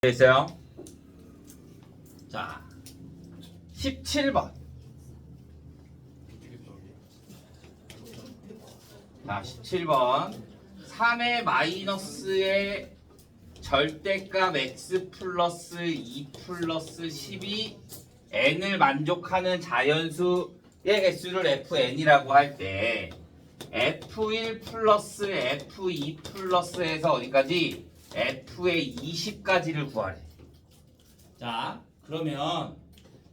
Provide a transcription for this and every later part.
있어요. 자, 17번. 자, 17번. 3의 마이너스의 절대값 x 플러스 2 플러스 10이 n을 만족하는 자연수의 개수를 fn이라고 할 때 f1 플러스 f2 플러스에서 어디까지? f의 20까지를 구하래. 자, 그러면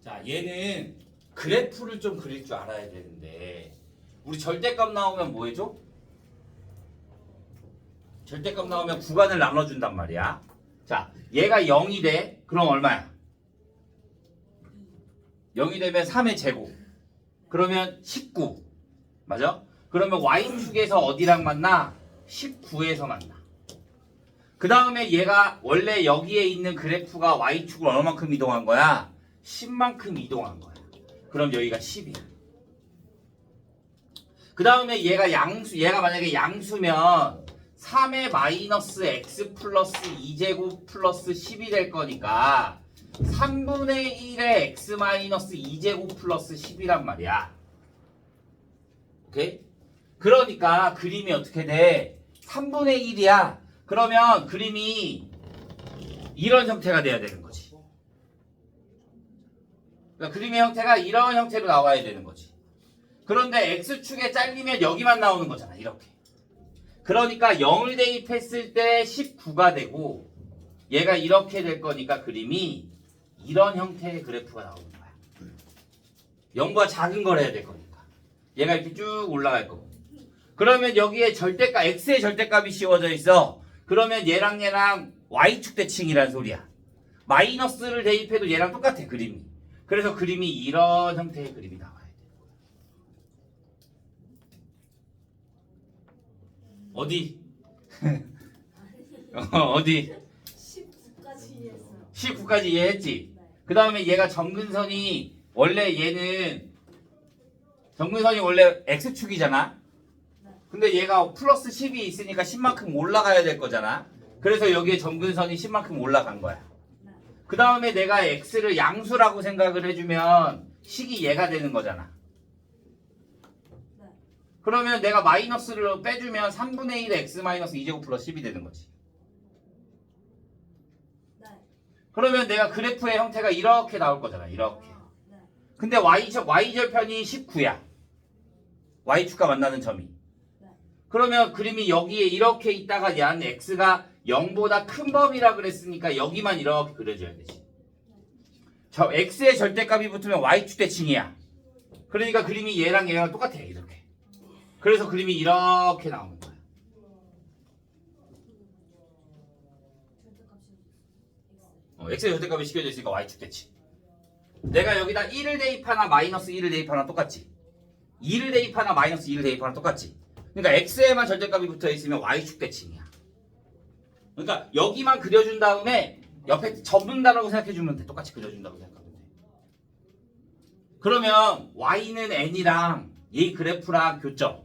자, 얘는 그래프를 좀 그릴 줄 알아야 되는데 우리 절대값 나오면 뭐 해줘? 절대값 나오면 구간을 나눠준단 말이야. 자, 얘가 0이 돼. 그럼 얼마야? 0이 되면 3의 제곱. 그러면 19. 맞아? 그러면 y축에서 어디랑 만나? 19에서 만나. 그 다음에 얘가 원래 여기에 있는 그래프가 y축을 얼마만큼 이동한 거야? 10만큼 이동한 거야. 그럼 여기가 10이야. 그 다음에 얘가 만약에 양수면 3의 마이너스 x 플러스 2제곱 플러스 10이 될 거니까 3분의 1의 x 마이너스 2제곱 플러스 10이란 말이야. 오케이? 그러니까 그림이 어떻게 돼? 3분의 1이야. 그러면 그림이 이런 형태가 돼야 되는 거지. 그러니까 그림의 형태가 이런 형태로 나와야 되는 거지. 그런데 x축에 잘리면 여기만 나오는 거잖아. 이렇게. 그러니까 0을 대입했을 때 19가 되고 얘가 이렇게 될 거니까 그림이 이런 형태의 그래프가 나오는 거야. 0보다 작은 걸 해야 될 거니까. 얘가 이렇게 쭉 올라갈 거고. 그러면 여기에 절대값, x의 절대값이 씌워져 있어. 그러면 얘랑 y축 대칭이란 소리야. 마이너스를 대입해도 얘랑 똑같아, 그림이. 그래서 그림이 이런 형태의 그림이 나와야 돼. 어디? 어디? 19까지 이해했어요. 19까지 이해했지? 그 다음에 얘가 정근선이 원래 x축이잖아? 근데 얘가 플러스 10이 있으니까 10만큼 올라가야 될 거잖아. 그래서 여기에 정근선이 10만큼 올라간 거야. 그 다음에 내가 x를 양수라고 생각을 해주면 식이 얘가 되는 거잖아. 그러면 내가 마이너스를 빼주면 3분의 1 x 마이너스 2제곱 플러스 10이 되는 거지. 그러면 내가 그래프의 형태가 이렇게 나올 거잖아. 이렇게. 근데 y절편이 19야. y축과 만나는 점이. 그러면 그림이 여기에 이렇게 있다가 얘는 x가 0보다 큰 범위라 그랬으니까 여기만 이렇게 그려줘야 되지. 저 x의 절대값이 붙으면 y축 대칭이야. 그러니까 그림이 얘랑 똑같아. 이렇게. 그래서 그림이 이렇게 나오는 거야. x의 절대값이 시켜져 있으니까 y축 대칭. 내가 여기다 1을 대입하나 마이너스 1을 대입하나 똑같지. 2를 대입하나 마이너스 2를 대입하나 똑같지. 그러니까 x에만 절대값이 붙어 있으면 y축 대칭이야. 그러니까 여기만 그려준 다음에 옆에 접는다라고 생각해주면 돼. 똑같이 그려준다고 생각하면 돼. 그러면 y는 n이랑 이 그래프랑 교점.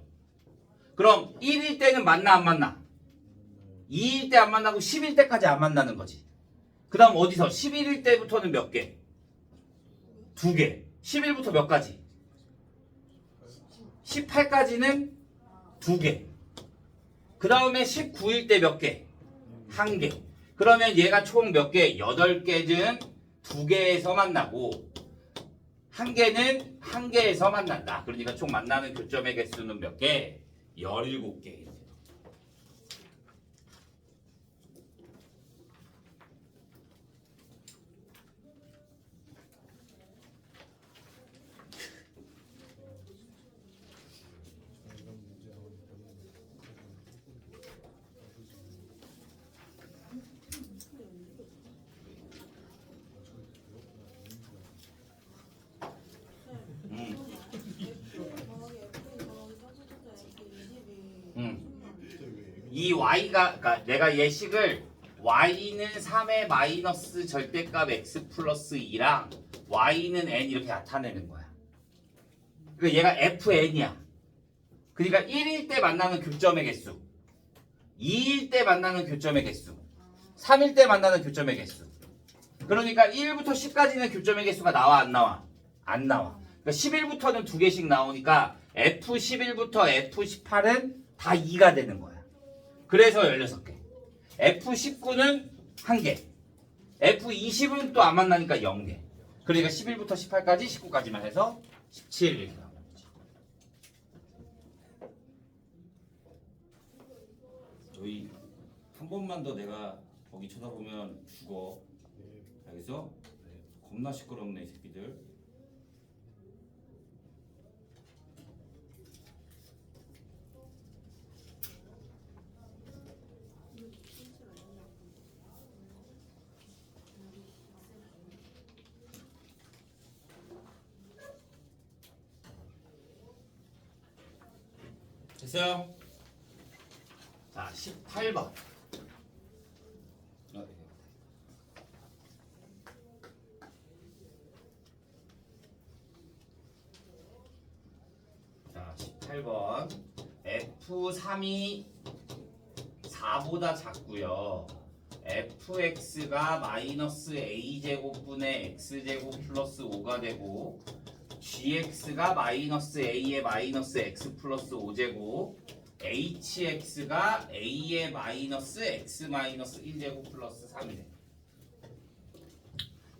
그럼 1일 때는 만나 안 만나? 2일 때 안 만나고 10일 때까지 안 만나는 거지. 그 다음 어디서? 11일 때부터는 몇 개? 2개. 10일부터 몇 가지? 18까지는 2개. 그 다음에 19일 때 몇 개? 1개. 그러면 얘가 총 몇 개? 8개는 2개에서 만나고 1개는 1개에서 만난다. 그러니까 총 만나는 교점의 개수는 몇 개? 17개. 이 y가, 그러니까 내가 예식을 y는 3의 마이너스 절대값 x 플러스 2랑 y는 n 이렇게 나타내는 거야. 그러니까 얘가 fn이야. 그러니까 1일 때 만나는 교점의 개수, 2일 때 만나는 교점의 개수, 3일 때 만나는 교점의 개수. 그러니까 1부터 10까지는 교점의 개수가 나와 안 나와? 안 나와. 그러니까 11부터는 2개씩 나오니까 F11부터 F18은 다 2가 되는 거야. 그래서 16개. F19는 1개. F20은 또 안 만나니까 0개. 그러니까 11부터 18까지 19까지만 해서 17 이렇게 나오는 거지. 너희 한 번만 더 내가 거기 쳐다보면 죽어. 알겠어? 겁나 시끄럽네 이 새끼들. 됐어요? 자, 18번. 자, 18번. F3이 4보다 작고요. fx가 마이너스 a제곱분의 x제곱 플러스 5가 되고 gx가 마이너스 a의 마이너스 x 플러스 5제곱 hx가 a의 마이너스 x 마이너스 1제곱 플러스 3이래.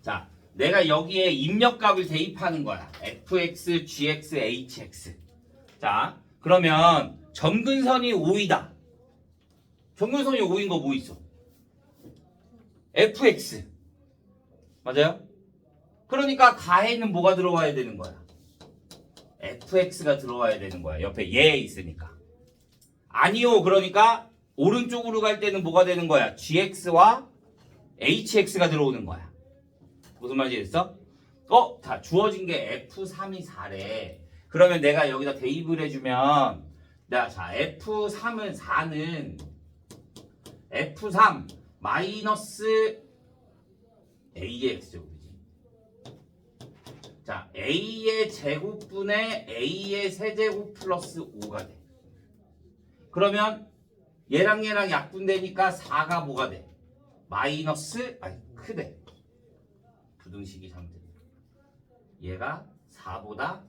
자, 내가 여기에 입력값을 대입하는 거야. fx, gx, hx. 자, 그러면 점근선이 5이다. 점근선이 5인 거 뭐 있어? fx. 맞아요? 그러니까 가에는 뭐가 들어와야 되는 거야? fx가 들어와야 되는 거야. 옆에 얘 있으니까. 아니요. 그러니까 오른쪽으로 갈 때는 뭐가 되는 거야? gx와 hx가 들어오는 거야. 무슨 말인지 됐어? 자, 주어진 게 f3이 4래. 그러면 내가 여기다 대입을 해주면 자, f3은 4는 f3 마이너스 a의 x제곱이지. 자, a의 제곱분의 a의 세제곱 플러스 5가 돼. 그러면 얘랑 약분되니까 4가 뭐가 돼? 마이너스, 크대. 부등식이 상대. 얘가 4보다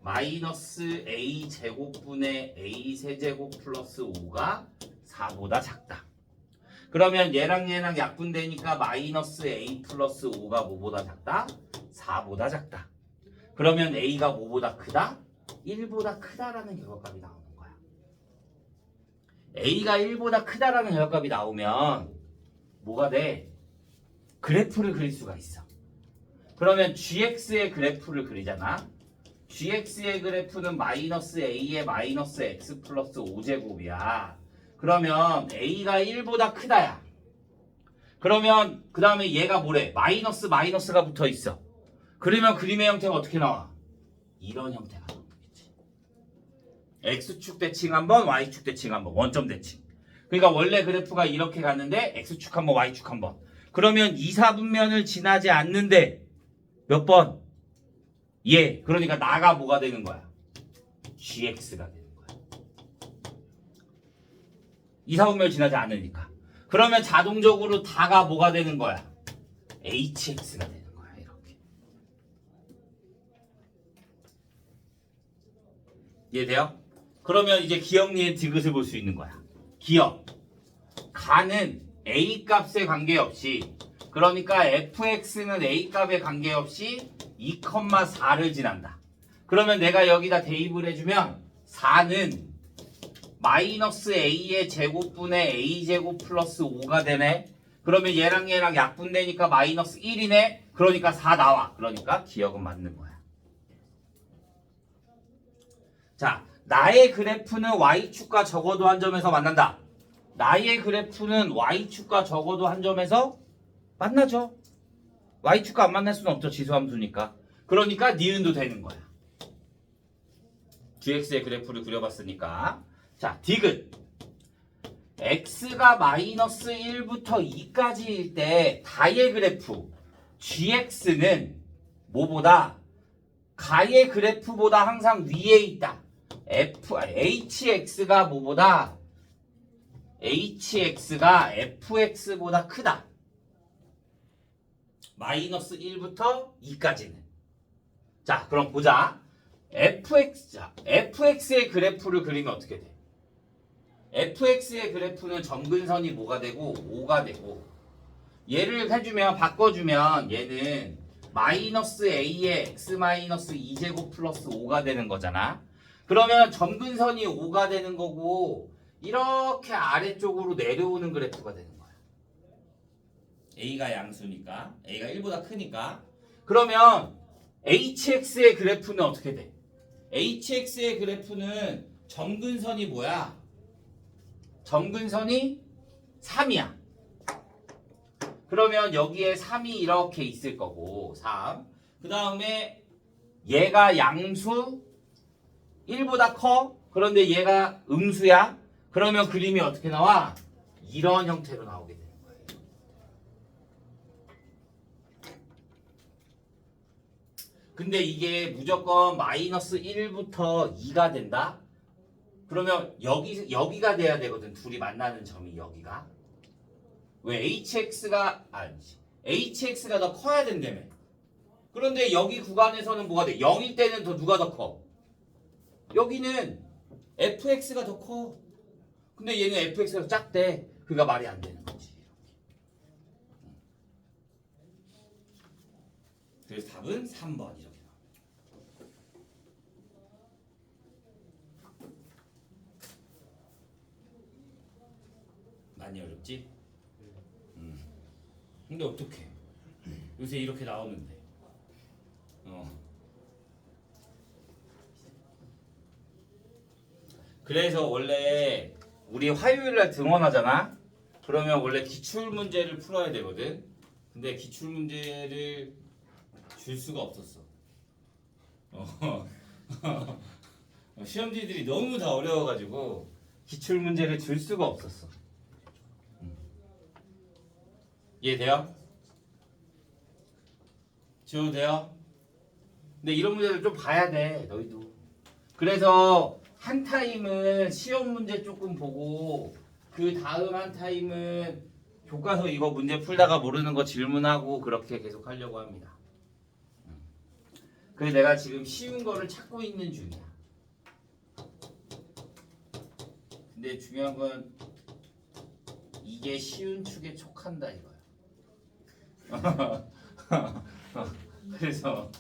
마이너스 a 제곱분의 a 세제곱 플러스 5가 4보다 작다. 그러면 얘랑 약분되니까 마이너스 a 플러스 5가 뭐보다 작다? 4보다 작다. 그러면 a가 뭐보다 크다? 1보다 크다라는 결과값이 나오는 거야. a가 1보다 크다라는 결과값이 나오면 뭐가 돼? 그래프를 그릴 수가 있어. 그러면 gx의 그래프를 그리잖아. gx의 그래프는 마이너스 a의 마이너스 x 플러스 5제곱이야. 그러면 a가 1보다 크다야. 그러면 그 다음에 얘가 뭐래? 마이너스가 붙어 있어. 그러면 그림의 형태가 어떻게 나와? 이런 형태가 나오겠지. x축 대칭 한번, y축 대칭 한번, 원점 대칭. 그러니까 원래 그래프가 이렇게 갔는데 x축 한번, y축 한번. 그러면 2, 4분면을 지나지 않는데 몇 번? 예. 그러니까 나가 뭐가 되는 거야? gx가 되는 거야. 2, 4분면을 지나지 않으니까. 그러면 자동적으로 다가 뭐가 되는 거야? hx가 되는 거야. 이렇게. 이해돼요? 그러면 이제 기억리의 디귿을 볼 수 있는 거야. 기억. 가는 a 값에 관계없이, 그러니까 fx는 a 값에 관계없이 2,4를 지난다. 그러면 내가 여기다 대입을 해주면 4는 마이너스 a의 제곱분의 a제곱 플러스 5가 되네. 그러면 얘랑 약분되니까 마이너스 1이네. 그러니까 4 나와. 그러니까 기억은 맞는 거야. 자, 나의 그래프는 y축과 적어도 한 점에서 만난다. 나의 그래프는 y축과 적어도 한 점에서 만나죠. y축과 안 만날 수는 없죠. 지수함수니까. 그러니까 니은도 되는 거야. gx의 그래프를 그려봤으니까. 자, 디귿. x가 마이너스 1부터 2까지일 때 다의 그래프 gx는 뭐보다? 가의 그래프보다 항상 위에 있다. hx가 뭐보다? hx가 fx보다 크다. 마이너스 1부터 2까지는. 자, 그럼 보자. fx의 그래프를 그리면 어떻게 돼? fx의 그래프는 점근선이 뭐가 되고 5가 되고, 얘를 해주면 바꿔주면 얘는 마이너스 a의 x 마이너스 2제곱 플러스 5가 되는 거잖아. 그러면 점근선이 5가 되는 거고 이렇게 아래쪽으로 내려오는 그래프가 되는 거야. a가 양수니까, a가 1보다 크니까. 그러면 hx의 그래프는 어떻게 돼? hx의 그래프는 점근선이 뭐야? 점근선이 3이야. 그러면 여기에 3이 이렇게 있을 거고 3. 그 다음에 얘가 양수 1보다 커. 그런데 얘가 음수야. 그러면 그림이 어떻게 나와? 이런 형태로 나오게 되는 거예요. 근데 이게 무조건 마이너스 1부터 2가 된다? 그러면 여기가 돼야 되거든. 둘이 만나는 점이 여기가. 왜? hx가 더 커야 된다며. 그런데 여기 구간에서는 뭐가 돼? 0일 때는 더 누가 더 커? 여기는 fx가 더 커. 근데 얘는 fx가 작대. 그가 말이 안 되는 거지. 그래서 답은 3번 이렇게 나와. 많이 어렵지? 근데 어떡해? 요새 이렇게 나오는데. 그래서 원래 우리 화요일날 등원하잖아? 그러면 원래 기출문제를 풀어야 되거든? 근데 기출문제를 줄 수가 없었어. 시험지들이 너무 다 어려워가지고 기출문제를 줄 수가 없었어. 이해돼요? 지워도 돼요? 근데 이런 문제를 좀 봐야 돼, 너희도. 그래서 한 타임은 시험 문제 조금 보고 그 다음 한 타임은 교과서 이거 문제 풀다가 모르는 거 질문하고 그렇게 계속 하려고 합니다. 그래서 내가 지금 쉬운 거를 찾고 있는 중이야. 근데 중요한 건 이게 쉬운 축에 촉한다 이거야. 그래서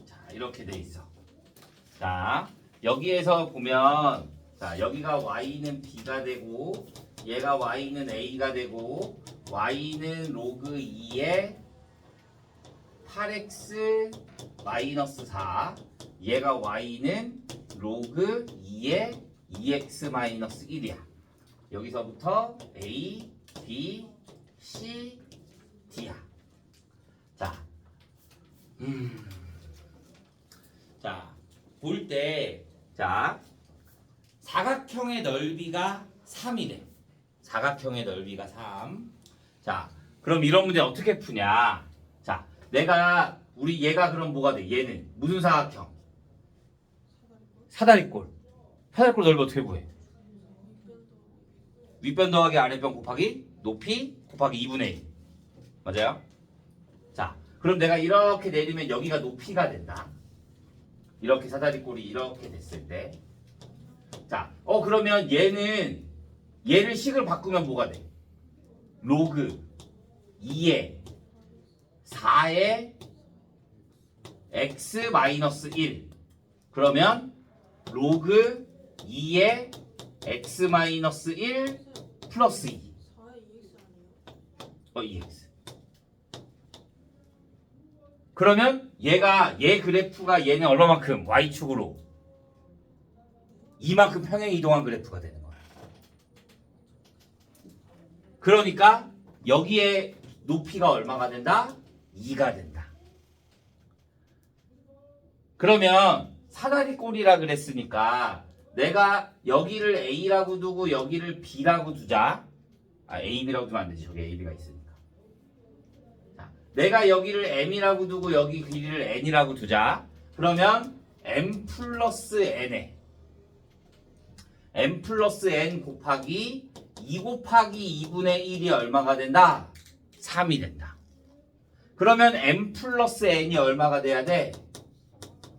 자, 이렇게 돼 있어. 자, 여기에서 보면 자, 여기가 y는 b가 되고 얘가 y는 a가 되고 y는 로그 2에 8x 마이너스 4, 얘가 y는 로그 2에 2x 마이너스 1이야. 여기서부터 a, b, c, d야. 자, 자, 볼 때, 자, 사각형의 넓이가 3이래. 사각형의 넓이가 3. 자, 그럼 이런 문제 어떻게 푸냐? 자, 얘가 그럼 뭐가 돼? 얘는 무슨 사각형? 사다리꼴. 사다리꼴 넓이 어떻게 구해? 윗변 더하기 아랫변 곱하기 높이 곱하기 2분의 1. 맞아요? 자, 그럼 내가 이렇게 내리면 여기가 높이가 된다. 이렇게 사다리꼴이 이렇게 됐을 때. 자, 그러면 얘를 식을 바꾸면 뭐가 돼? 로그 2에 4에 x 마이너스 1. 그러면 로그 2에 x 마이너스 1 플러스 2. 2x. 그러면 얘 그래프가 얘는 얼마만큼? y축으로 이만큼 평행 이동한 그래프가 되는 거야. 그러니까 여기에 높이가 얼마가 된다? 2가 된다. 그러면 사다리꼴이라 그랬으니까 내가 여기를 A라고 두고 여기를 B라고 두자. A, B라고 두면 안 되지. 저기 A, B가 있으니까. 자, 내가 여기를 m이라고 두고 여기 길이를 n이라고 두자. 그러면 m 플러스 n에 m 플러스 n 곱하기 2 곱하기 2분의 1이 얼마가 된다? 3이 된다. 그러면 m 플러스 n이 얼마가 돼야 돼?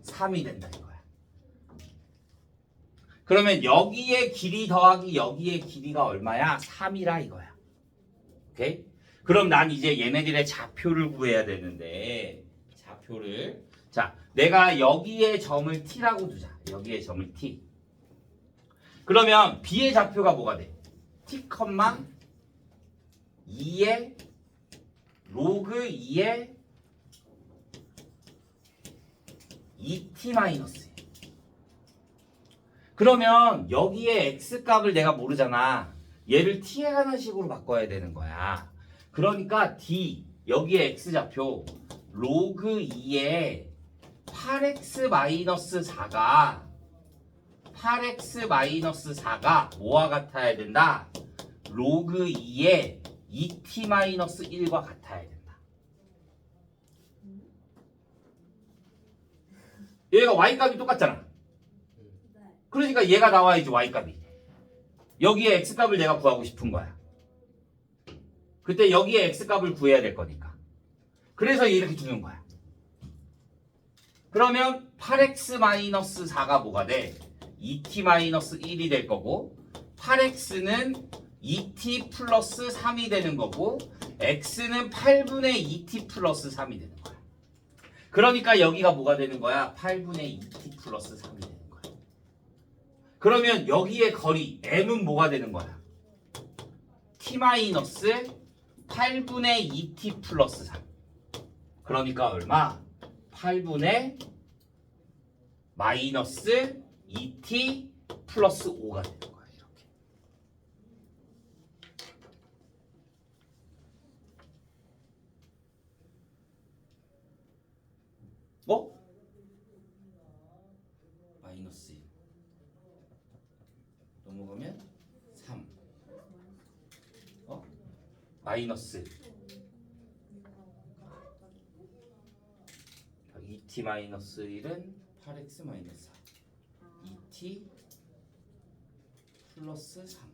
3이 된다 이거야. 그러면 여기에 길이 더하기 여기에 길이가 얼마야? 3이라 이거야. 오케이? 그럼 난 이제 얘네들의 좌표를 구해야 되는데 좌표를 자 내가 여기에 점을 t라고 두자. 여기에 점을 t. 그러면 b의 좌표가 뭐가 돼? t, 2에 로그 2에 2t 마이너스. 그러면 여기에 x값을 내가 모르잖아. 얘를 t에 관한 식으로 바꿔야 되는 거야. 그러니까 d 여기에 x좌표 로그 2에 8x 마이너스 4가 8x 마이너스 4가 뭐와 같아야 된다? 로그 2에 2t 마이너스 1과 같아야 된다. 얘가 y값이 똑같잖아. 네. 그러니까 얘가 나와야지 y값이. 여기에 x값을 내가 구하고 싶은 거야. 그때 여기에 x값을 구해야 될 거니까. 그래서 이렇게 주는 거야. 그러면 8x-4가 뭐가 돼? 2t-1이 될 거고 8x는 2t 플러스 3이 되는 거고 x는 8분의 2t 플러스 3이 되는 거야. 그러니까 여기가 뭐가 되는 거야? 8분의 2t 플러스 3이 되는 거야. 그러면 여기에 거리 m은 뭐가 되는 거야? t 마이너스 8분의 2t 플러스 3. 그러니까 얼마? 8분의 마이너스 2t 플러스 5가 되는 거야. 이렇게. 마이너스 1 넘어가면 3 마이너스 2t 마이너스 1은 8x 마이너스 4 2t 플러스 3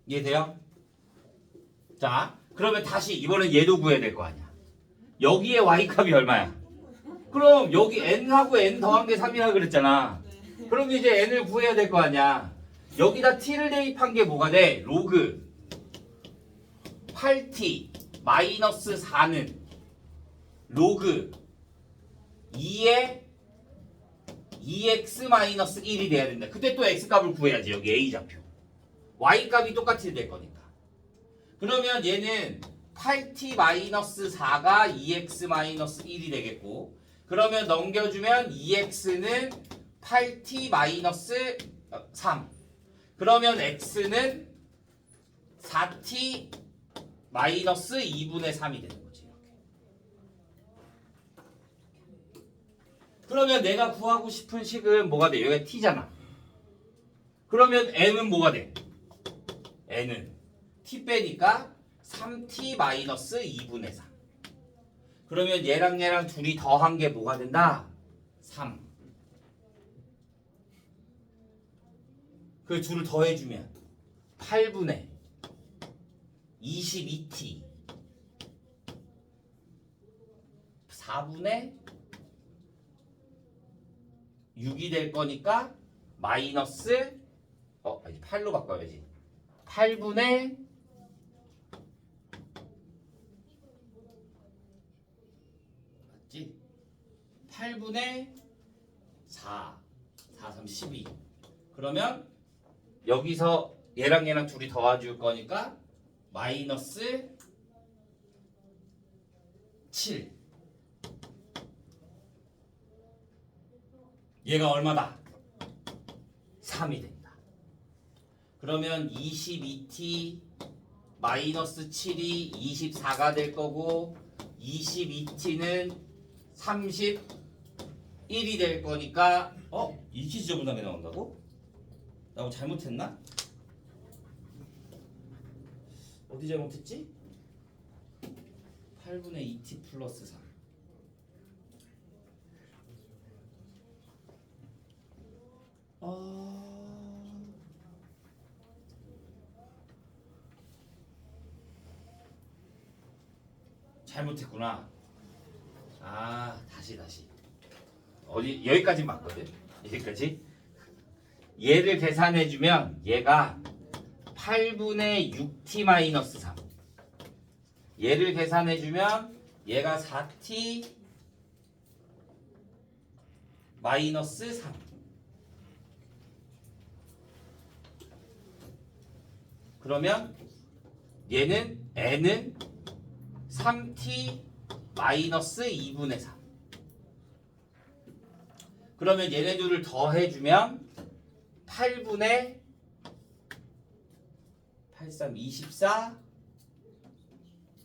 이해돼요? 자 그러면 다시 이번엔 얘도 구해야 될 거 아니야. 여기에 y값이 얼마야? 그럼 여기 n하고 n 더한 게 3이라 그랬잖아. 그럼 이제 n을 구해야 될 거 아니야. 여기다 t를 대입한 게 뭐가 돼? 로그 8t 마이너스 4는 로그 2에 2x 마이너스 1이 돼야 된다. 그때 또 x값을 구해야지. 여기 a좌표. y값이 똑같이 될 거니까. 그러면 얘는 8t 마이너스 4가 2x 마이너스 1이 되겠고 그러면 넘겨주면 2x는 8t 마이너스 3 그러면 x는 4t 마이너스 2분의 3이 되는 거지. 이렇게. 그러면 내가 구하고 싶은 식은 뭐가 돼? 여기가 t잖아. 그러면 n은 뭐가 돼? n은 t 빼니까 3t 마이너스 2분의 3. 그러면 얘랑 둘이 더한 게 뭐가 된다? 3. 그 둘을 더해주면 8분의 22t 4분의 6이 될 거니까 마이너스 8로 바꿔야지. 8분의 8분의 4 3, 12. 그러면 여기서 얘랑 둘이 더해줄 거니까 마이너스 7. 얘가 얼마다? 3이 된다. 그러면 22t 마이너스 7이 24가 될 거고 22t는 31이 될 거니까 2t 지저분하게 나온다고? 나 뭐 잘못했나? 어디 잘못했지? 8분의 2t 플러스 3. 잘못했구나. 다시. 어디 여기까지 맞거든. 여기까지. 얘를 계산해주면 얘가 8분의 6t 마이너스 3. 얘를 계산해주면 얘가 4t 마이너스 3. 그러면 얘는 n은 3t 마이너스 2분의 3. 그러면 얘네들을 더해주면 8분의 83, 24,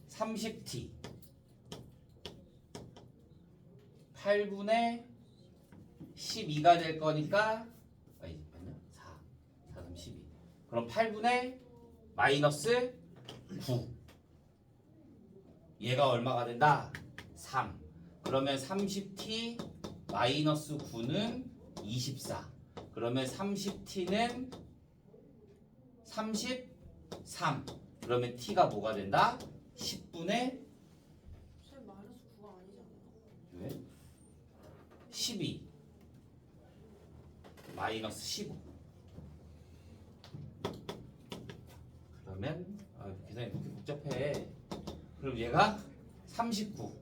30t 8분의 12가 될 거니까 아니 맞냐? 4, 3, 12 그럼 8분의 마이너스 9 얘가 얼마가 된다? 3 그러면 30t 마이너스 9는 24 그러면 30t는 33 그러면 t가 뭐가 된다? 10분의 쌤 마이너스 9가 아니잖아요. 왜? 12 마이너스 15 그러면 계산이 그렇게 복잡해. 그럼 얘가 39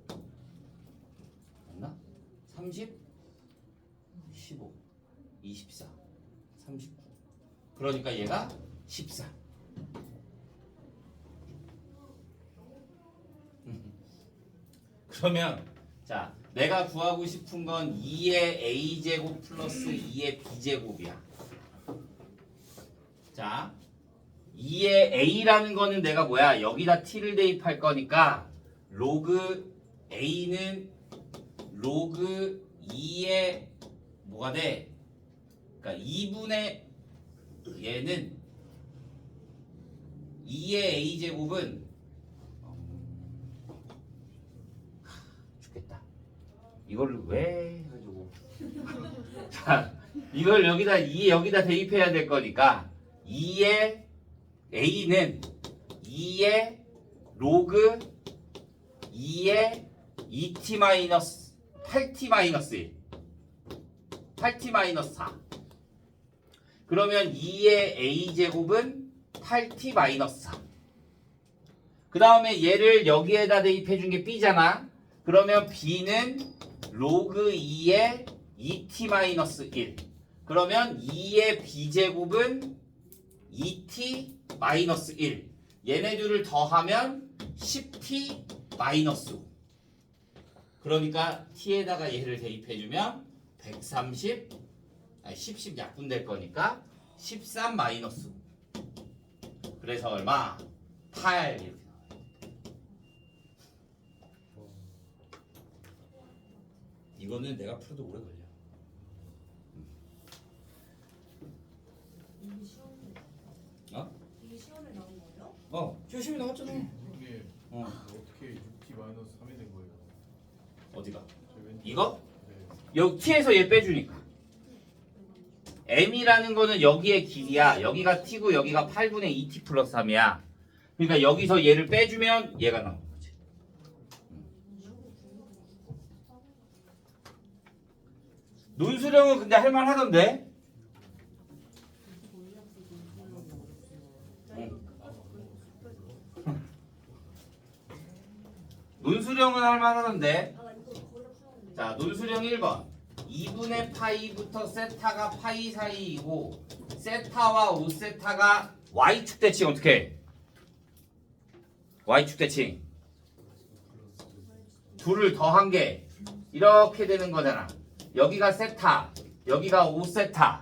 맞나? 30 15 24 39 그러니까 얘가 14 그러면 자 내가 구하고 싶은 건 2의 a제곱 플러스 2의 b제곱이야. 자 2의 a라는 거는 내가 뭐야 여기다 t를 대입할 거니까 로그 a는 로그 2의 뭐가 돼? 그러니까 2분의 얘는 2의 a제곱은 죽겠다. 이걸 왜 해가지고 자 이걸 여기다 2 여기다 대입해야 될 거니까 2의 a는 2의 로그 2의 2t 마이너스 8t 마이너스 1 8t 마이너스 4 그러면 2의 a제곱은 8t 마이너스 4 그 다음에 얘를 여기에다 대입해 준 게 b잖아. 그러면 b는 로그 2의 2t 마이너스 1 그러면 2의 b제곱은 2t 마이너스 1 얘네들을 더하면 10t 마이너스 5 그러니까 t에다가 얘를 대입해주면 130 10 약분될 거니까 13 마이너스 5 그래서 얼마? 8 이렇게 이거는 내가 풀어도 오래 걸려. 이게 시험에 이게 시험에 나온 거예요? 조심히 나왔잖아. 이게 어떻게 6t 마이너스 3이 된 거예요? 어디가? 저 왼쪽. 이거? 네. 여기 t에서 얘 빼주니까 m이라는 거는 여기의 길이야. 여기가 t고 여기가 8분의 2t 플러스 3이야. 그러니까 여기서 얘를 빼주면 얘가 나오는 거지. 논수령은 근데 할만하던데? 논수령은 할만하던데? 자, 논수령 1번 2분의 파이부터 세타가 파이 사이이고 세타와 5세타가 y축 대칭 어떻게 해? y축 대칭 둘을 더한 게 이렇게 되는 거잖아. 여기가 세타 여기가 5세타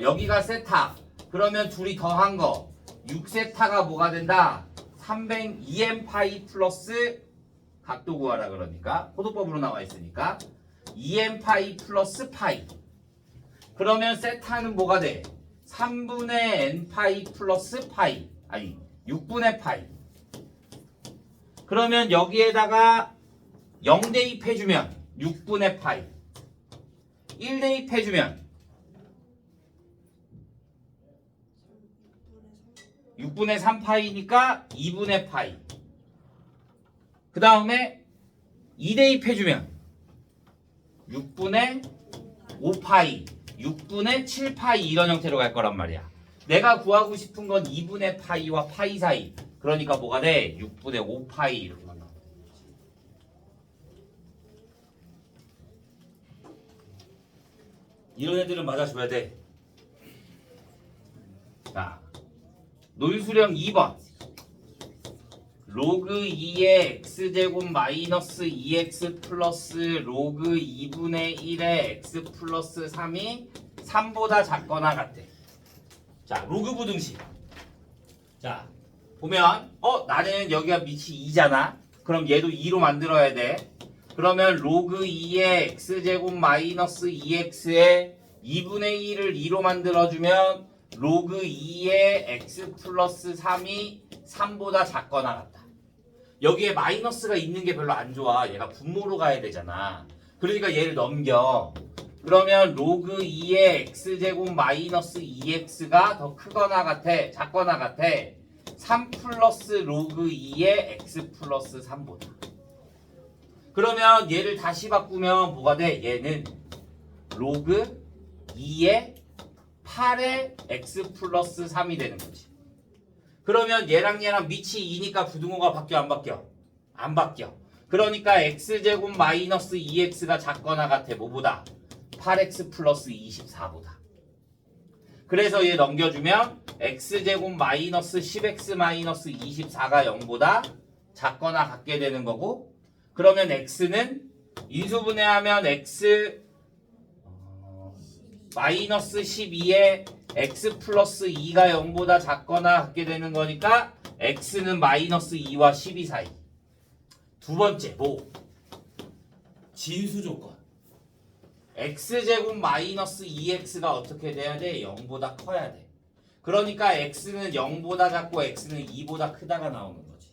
여기가 세타 그러면 둘이 더한 거 6세타가 뭐가 된다? 302m 파이 플러스 각도 구하라 그러니까 호도법으로 나와 있으니까 2m 파이 플러스 파이 그러면 세타는 뭐가 돼? 3분의 n 파이 플러스 파이. 아니 6분의 파이. 그러면 여기에다가 0 대입해주면 6분의 파이. 1 대입해주면 6분의 3파이니까 2분의 파이. 그 다음에 2 대입해주면 6분의 5파이, 6분의 7파이 이런 형태로 갈 거란 말이야. 내가 구하고 싶은 건 2분의 파이와 파이 사이. 그러니까 뭐가 돼? 6분의 5파이 이렇게만 나와. 이런 애들은 맞아줘야 돼. 자, 논술형 2번. 로그 2의 x제곱 마이너스 2x 플러스 로그 2분의 1의 x 플러스 3이 3보다 작거나 같대. 자, 로그 부등식. 자, 보면 나는 여기가 밑이 2잖아. 그럼 얘도 2로 만들어야 돼. 그러면 로그 2의 x제곱 마이너스 2x의 2분의 1을 2로 만들어주면 로그 2의 x 플러스 3이 3보다 작거나 같다. 여기에 마이너스가 있는 게 별로 안 좋아. 얘가 분모로 가야 되잖아. 그러니까 얘를 넘겨. 그러면 로그 2의 x제곱 마이너스 2x가 더 크거나 같아? 작거나 같아? 3 플러스 로그 2의 x 플러스 3보다. 그러면 얘를 다시 바꾸면 뭐가 돼? 얘는 로그 2의 8의 x 플러스 3이 되는 거지. 그러면 얘랑 밑이 2니까 부등호가 바뀌어 안 바뀌어? 안 바뀌어. 그러니까 x제곱 마이너스 2x가 작거나 같아. 뭐보다? 8x 플러스 24보다. 그래서 얘 넘겨주면 x제곱 마이너스 10x 마이너스 24가 0보다 작거나 같게 되는 거고, 그러면 x는 인수분해하면 x 마이너스 12에 x 플러스 2가 0보다 작거나 같게 되는 거니까 x는 마이너스 2와 12 사이. 두 번째 뭐? 진수 조건. x제곱 마이너스 2x가 어떻게 돼야 돼? 0보다 커야 돼. 그러니까 x는 0보다 작고 x는 2보다 크다가 나오는 거지.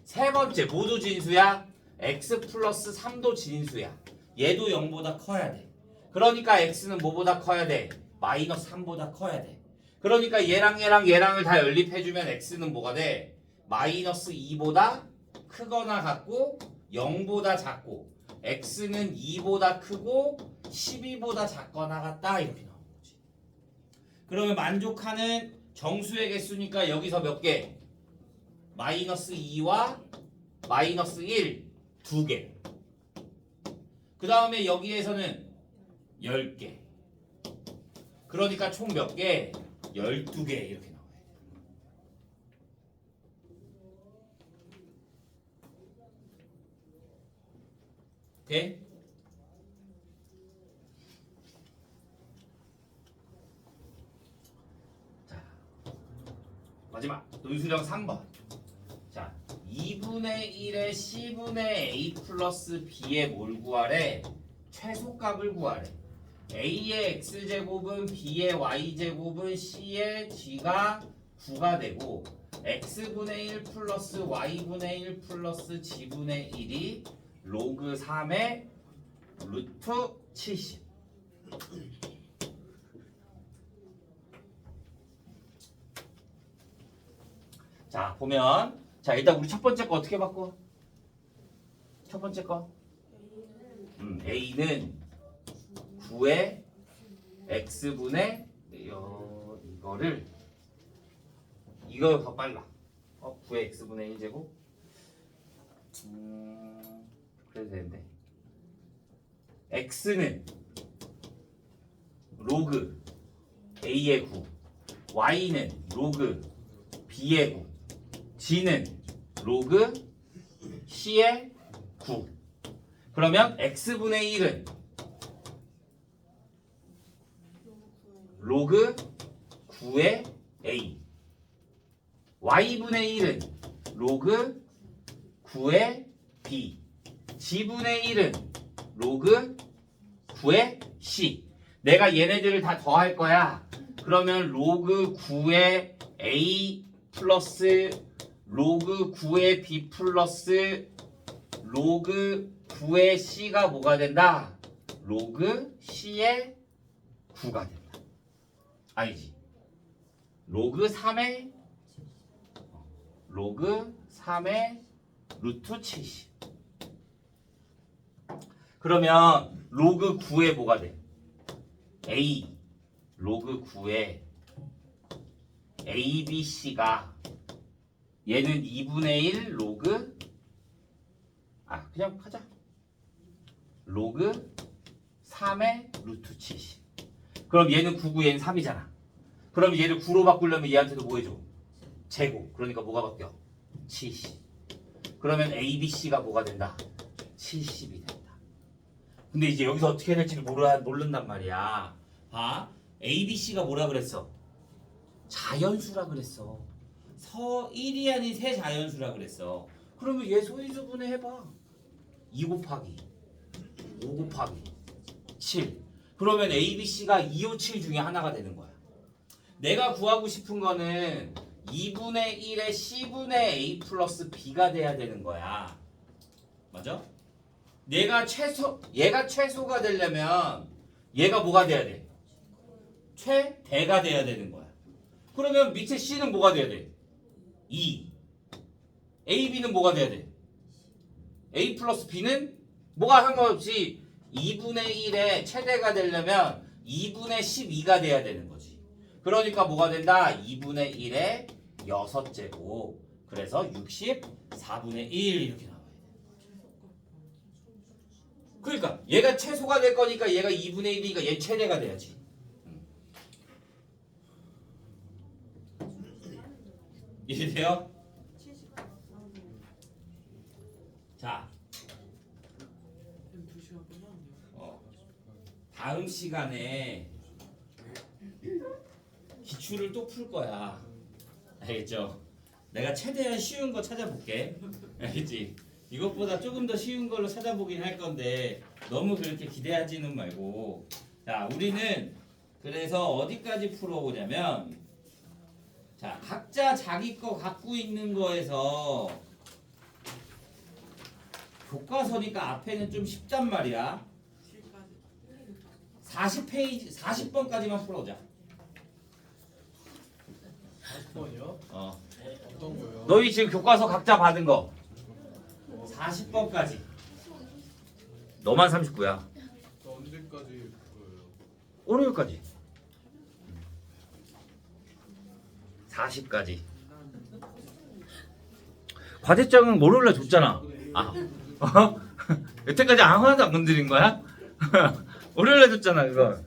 세 번째 모두 진수야? x 플러스 3도 진수야. 얘도 0보다 커야 돼. 그러니까 x는 뭐보다 커야 돼? 마이너스 3보다 커야 돼. 그러니까 얘랑을 다 연립해주면 x는 뭐가 돼? 마이너스 2보다 크거나 같고 0보다 작고 x는 2보다 크고 12보다 작거나 같다 이렇게 나오는 거지. 그러면 만족하는 정수의 개수니까 여기서 몇 개? 마이너스 2와 마이너스 1 두 개. 그 다음에 여기에서는 10개. 그러니까 총 몇 개? 12개 이렇게 나와요. 오케이? 자, 마지막 논술형 3번. 자, 2분의 1의 c분의 a 플러스 b의 뭘 구하래? 최소값을 구하래. a의 x제곱은 b의 y제곱은 c의 g가 9가 되고 x분의 1 플러스 y분의 1 플러스 g분의 1이 로그 3의 루트 70. 자, 보면 일단 우리 첫 번째 거 어떻게 바꿔? 첫 번째 거 a는 9의 x분의 이거를 이거 더 빨라. 9의 x분의 1제곱 그래도 되는데 x는 로그 a의 9, y는 로그 b의 9, g는 로그 c의 9. 그러면 x분의 1은 로그 9의 a, y분의 1은 로그 9의 b, g분의 1은 로그 9의 c. 내가 얘네들을 다 더할 거야. 그러면 로그 9의 A 플러스 로그 9의 B 플러스 로그 9의 C가 뭐가 된다? 로그 C의 9가 된다. 아니지. 로그 3의 루트 70. 그러면 로그 9의 뭐가 돼? A 로그 9의 ABC가 얘는 2분의 1 로그 그냥 하자. 로그 3의 루트 70. 그럼 얘는 9고 얘는 3이잖아. 그럼 얘를 9로 바꾸려면 얘한테도 뭐 해줘? 제곱. 그러니까 뭐가 바뀌어? 70. 그러면 ABC가 뭐가 된다? 70이 된다. 근데 이제 여기서 어떻게 해야 될지 모른단 말이야. 봐. ABC가 뭐라 그랬어? 자연수라 그랬어. 서 1이 아닌 세 자연수라 그랬어. 그러면 얘 소인수분해 해봐. 2 곱하기 5 곱하기 7. 그러면 ABC가 2, 5, 7 중에 하나가 되는 거야. 내가 구하고 싶은 거는 2분의 1의 C분의 A 플러스 B가 돼야 되는 거야. 맞아? 얘가 최소가 되려면 얘가 뭐가 돼야 돼? 최대가 돼야 되는 거야. 그러면 밑에 C는 뭐가 돼야 돼? 2. AB는 뭐가 돼야 돼? A 플러스 B는 뭐가 상관없이 2분의 1의 최대가 되려면 2분의 12가 돼야 되는 거지. 그러니까 뭐가 된다? 2분의 1의 6제곱. 그래서 64분의 1 이렇게 나와야 돼. 그러니까 얘가 최소가 될 거니까 얘가 2분의 1이니까 얘 최대가 돼야지. 이해돼요? 자, 다음 시간에 기출을 또 풀 거야. 알겠죠? 내가 최대한 쉬운 거 찾아볼게. 알겠지? 이것보다 조금 더 쉬운 걸로 찾아보긴 할 건데 너무 그렇게 기대하지는 말고. 자, 우리는 그래서 어디까지 풀어보냐면, 자, 각자 자기 거 갖고 있는 거에서 교과서니까 앞에는 좀 쉽단 말이야. 40페이지, 40번까지만 풀어보자. 40번이요? 어떤 거요? 너희 지금 교과서 각자 받은 거 40번까지. 너만 39야. 언제까지 풀어요? 월요일까지. 40까지. 과제장은 월요일날 줬잖아. 여태까지 아무나도 안 건드린 거야? 월요일날 줬잖아 그거.